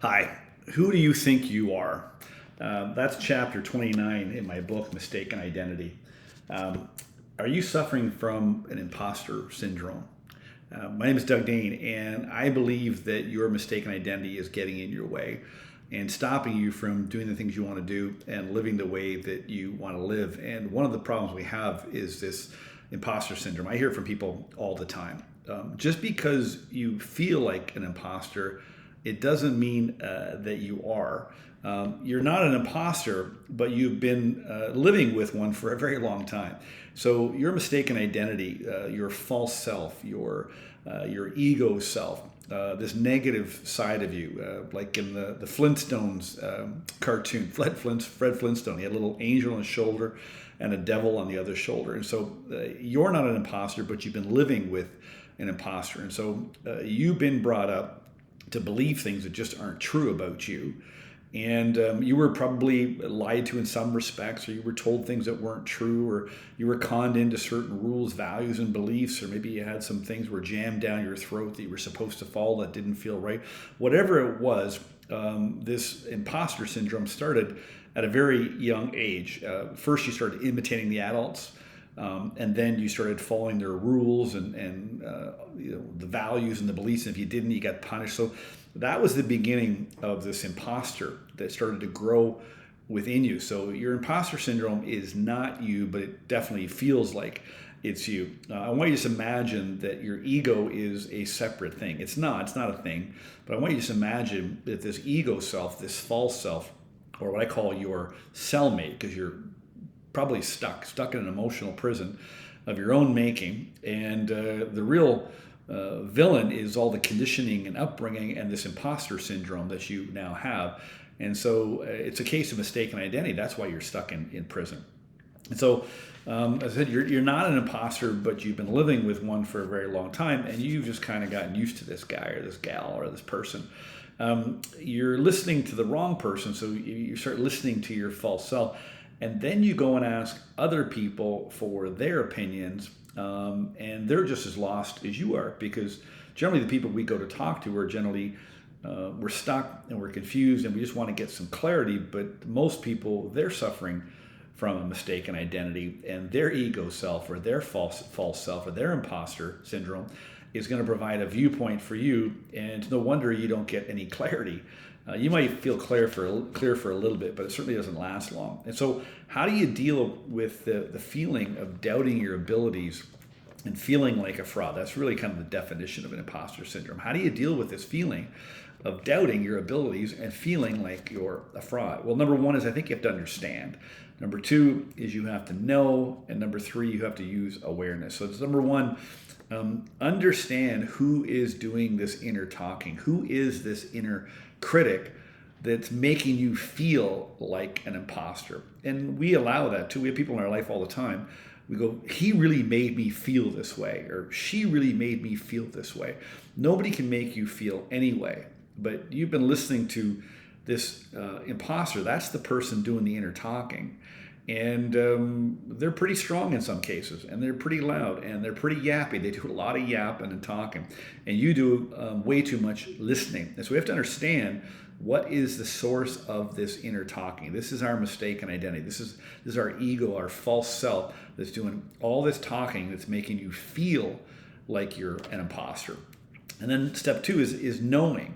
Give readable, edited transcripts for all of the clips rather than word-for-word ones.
Hi, who do you think you are? That's chapter 29 in my book, Mistaken Identity. Um, are you suffering from an imposter syndrome? My name is Dane, and I believe that your mistaken identity is getting in your way and stopping you from doing the things you want to do and living the way that you want to live. And one of the problems we have is this imposter syndrome. I hear it from people all the time. Just because you feel like an imposter, it doesn't mean that you are. You're not an imposter, but you've been living with one for a very long time. So your mistaken identity, your false self, your ego self, this negative side of you, like in the Flintstones cartoon, Fred Flintstone, he had a little angel on his shoulder and a devil on the other shoulder. And so you're not an imposter, but you've been living with an imposter. And so you've been brought up to believe things that just aren't true about you. And you were probably lied to in some respects, or you were told things that weren't true, or you were conned into certain rules, values, and beliefs, or maybe you had some things were jammed down your throat that you were supposed to follow that didn't feel right. Whatever it was, this imposter syndrome started at a very young age. First, you started imitating the adults. And then you started following their rules and the values and the beliefs. And if you didn't, you got punished. So that was the beginning of this imposter that started to grow within you. So your imposter syndrome is not you, but it definitely feels like it's you. I want you to just imagine that your ego is a separate thing. It's not a thing. But I want you to just imagine that this ego self, this false self, or what I call your cellmate, because you're probably stuck in an emotional prison of your own making. And the real villain is all the conditioning and upbringing and this imposter syndrome that you now have. And so it's a case of mistaken identity. That's why you're stuck in prison. And so, as I said, you're not an imposter, but you've been living with one for a very long time, and you've just kind of gotten used to this guy or this gal or this person. You're listening to the wrong person, so you start listening to your false self. And then you go and ask other people for their opinions, and they're just as lost as you are, because generally the people we go to talk to are generally, we're stuck and we're confused and we just want to get some clarity. But most people, they're suffering from a mistaken identity, and their ego self or their false self or their imposter syndrome is going to provide a viewpoint for you. And it's no wonder you don't get any clarity. You might feel clear for a little bit, but it certainly doesn't last long. And so how do you deal with the feeling of doubting your abilities and feeling like a fraud? That's really kind of the definition of an imposter syndrome. How do you deal with this feeling of doubting your abilities and feeling like you're a fraud? Well, number one is I think you have to understand. Number two is you have to know. And number three, you have to use awareness. So it's number one, understand who is doing this inner talking. Who is this inner critic that's making you feel like an imposter? And we allow that too. We have people in our life all the time. We go, he really made me feel this way, or she really made me feel this way. Nobody can make you feel any way, but you've been listening to this imposter. That's the person doing the inner talking. And they're pretty strong in some cases, and they're pretty loud, and they're pretty yappy. They do a lot of yapping and talking, and you do way too much listening. And so we have to understand what is the source of this inner talking. This is our mistaken identity. This is our ego, our false self that's doing all this talking that's making you feel like you're an imposter. And then step two is knowing.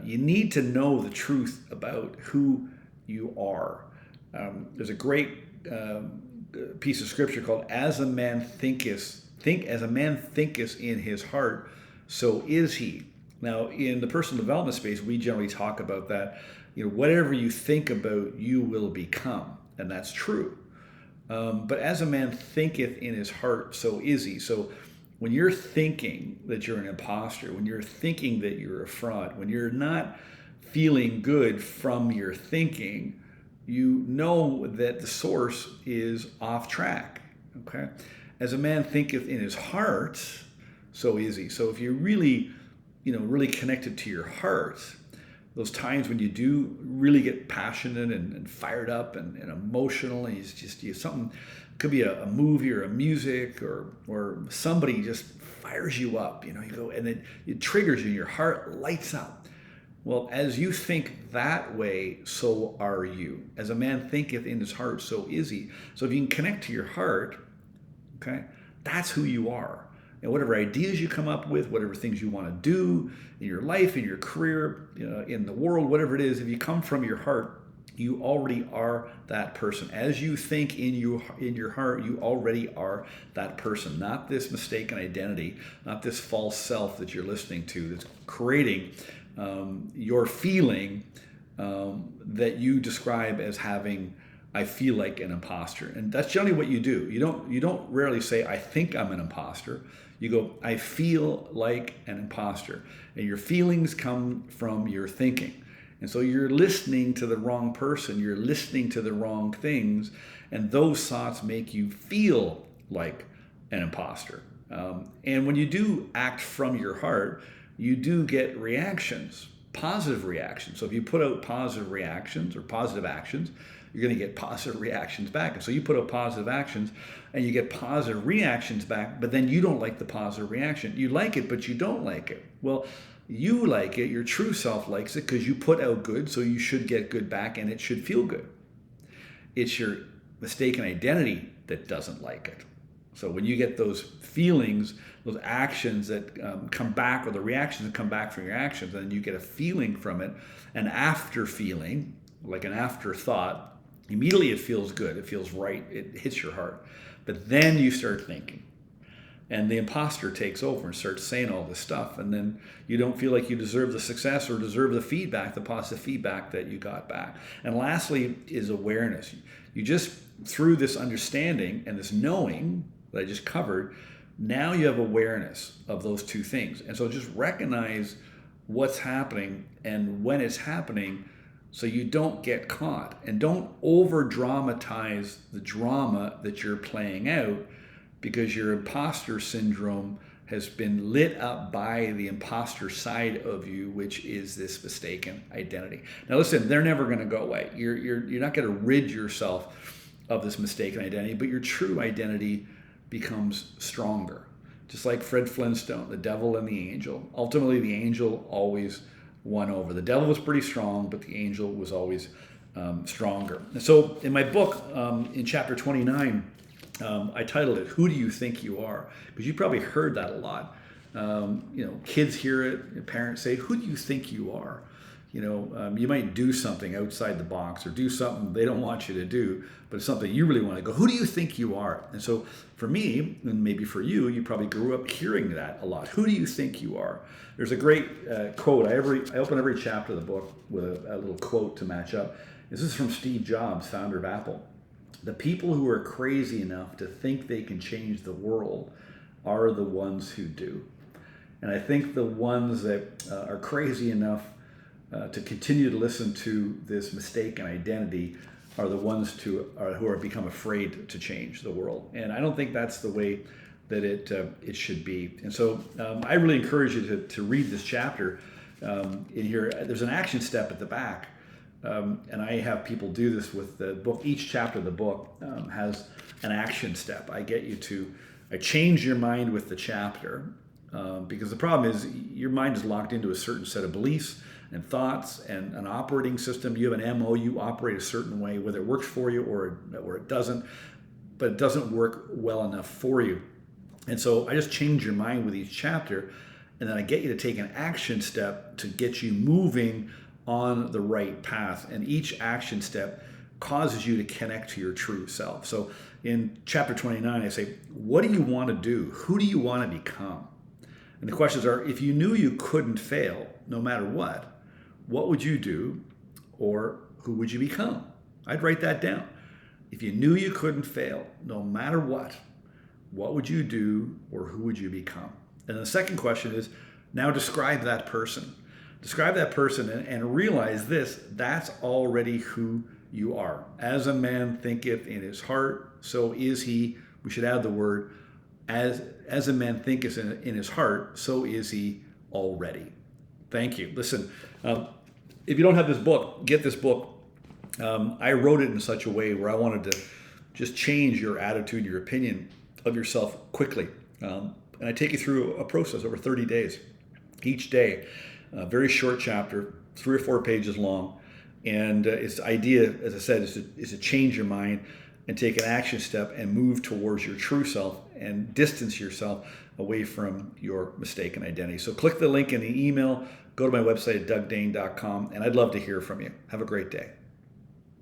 You need to know the truth about who you are. There's a great piece of scripture called "As a man thinketh in his heart, so is he." Now, in the personal development space, we generally talk about that. Whatever you think about, you will become, and that's true. But as a man thinketh in his heart, so is he. So when you're thinking that you're an imposter, when you're thinking that you're a fraud, when you're not feeling good from your thinking, you know that the source is off track. Okay? As a man thinketh in his heart, so is he. So if you're really connected to your heart, those times when you do really get passionate and fired up and emotional, and something, could be a movie or a music or somebody just fires you up, you go, and then it triggers you, your heart lights up. Well, as you think that way, so are you. As a man thinketh in his heart, so is he. So if you can connect to your heart, okay, that's who you are. And whatever ideas you come up with, whatever things you want to do in your life, in your career, in the world, whatever it is, if you come from your heart, you already are that person. As you think in your heart, you already are that person. Not this mistaken identity, not this false self that you're listening to that's creating your feeling that you describe as having, I feel like an imposter. And that's generally what you do. You don't rarely say, I think I'm an imposter. You go, I feel like an imposter. And your feelings come from your thinking. And so you're listening to the wrong person, you're listening to the wrong things, and those thoughts make you feel like an imposter. And when you do act from your heart, you do get reactions, positive reactions. So if you put out positive reactions or positive actions, you're going to get positive reactions back. And so you put out positive actions and you get positive reactions back, but then you don't like the positive reaction. You like it, but you don't like it. Well, you like it, your true self likes it because you put out good, so you should get good back and it should feel good. It's your mistaken identity that doesn't like it. So when you get those feelings, those actions that come back, or the reactions that come back from your actions, and you get a feeling from it, an after feeling, like an afterthought, immediately it feels good, it feels right, it hits your heart. But then you start thinking. And the imposter takes over and starts saying all this stuff. And then you don't feel like you deserve the success or deserve the feedback, the positive feedback that you got back. And lastly is awareness. You just, through this understanding and this knowing that I just covered, now you have awareness of those two things. And so just recognize what's happening and when it's happening so you don't get caught. And don't over dramatize the drama that you're playing out, because your imposter syndrome has been lit up by the imposter side of you, which is this mistaken identity. Now listen, they're never going to go away. You're not going to rid yourself of this mistaken identity, but your true identity becomes stronger. Just like Fred Flintstone, the devil and the angel. Ultimately, the angel always won over. The devil was pretty strong, but the angel was always stronger. And so in my book, in chapter 29, I titled it, Who Do You Think You Are? Because you probably heard that a lot. Kids hear it, parents say, who do you think you are? You might do something outside the box or do something they don't want you to do, but it's something you really want to go, who do you think you are? And so for me, and maybe for you, you probably grew up hearing that a lot. Who do you think you are? There's a great quote. I open every chapter of the book with a little quote to match up. This is from Steve Jobs, founder of Apple. The people who are crazy enough to think they can change the world are the ones who do. And I think the ones that are crazy enough to continue to listen to this mistaken identity are the ones who are become afraid to change the world. And I don't think that's the way that it should be. And so I really encourage you to read this chapter in here. There's an action step at the back. And I have people do this with the book. Each chapter of the book has an action step. I change your mind with the chapter because the problem is your mind is locked into a certain set of beliefs and thoughts and an operating system. You have an MO, you operate a certain way, whether it works for you or it doesn't, but it doesn't work well enough for you. And so I just change your mind with each chapter, and then I get you to take an action step to get you moving on the right path. And each action step causes you to connect to your true self. So in chapter 29, I say, what do you want to do? Who do you want to become? And the questions are, if you knew you couldn't fail, no matter what would you do, or who would you become? I'd write that down. If you knew you couldn't fail, no matter what would you do, or who would you become? And the second question is, now describe that person. Describe that person and realize this, that's already who you are. As a man thinketh in his heart, so is he. We should add the word, as a man thinketh in his heart, so is he already. Thank you. Listen, if you don't have this book, get this book. I wrote it in such a way where I wanted to just change your attitude, your opinion of yourself quickly. And I take you through a process over 30 days. Each day, a very short chapter, 3 or 4 pages long. And its idea, as I said, is to change your mind and take an action step and move towards your true self and distance yourself away from your mistaken identity. So click the link in the email, go to my website at dougdane.com, and I'd love to hear from you. Have a great day.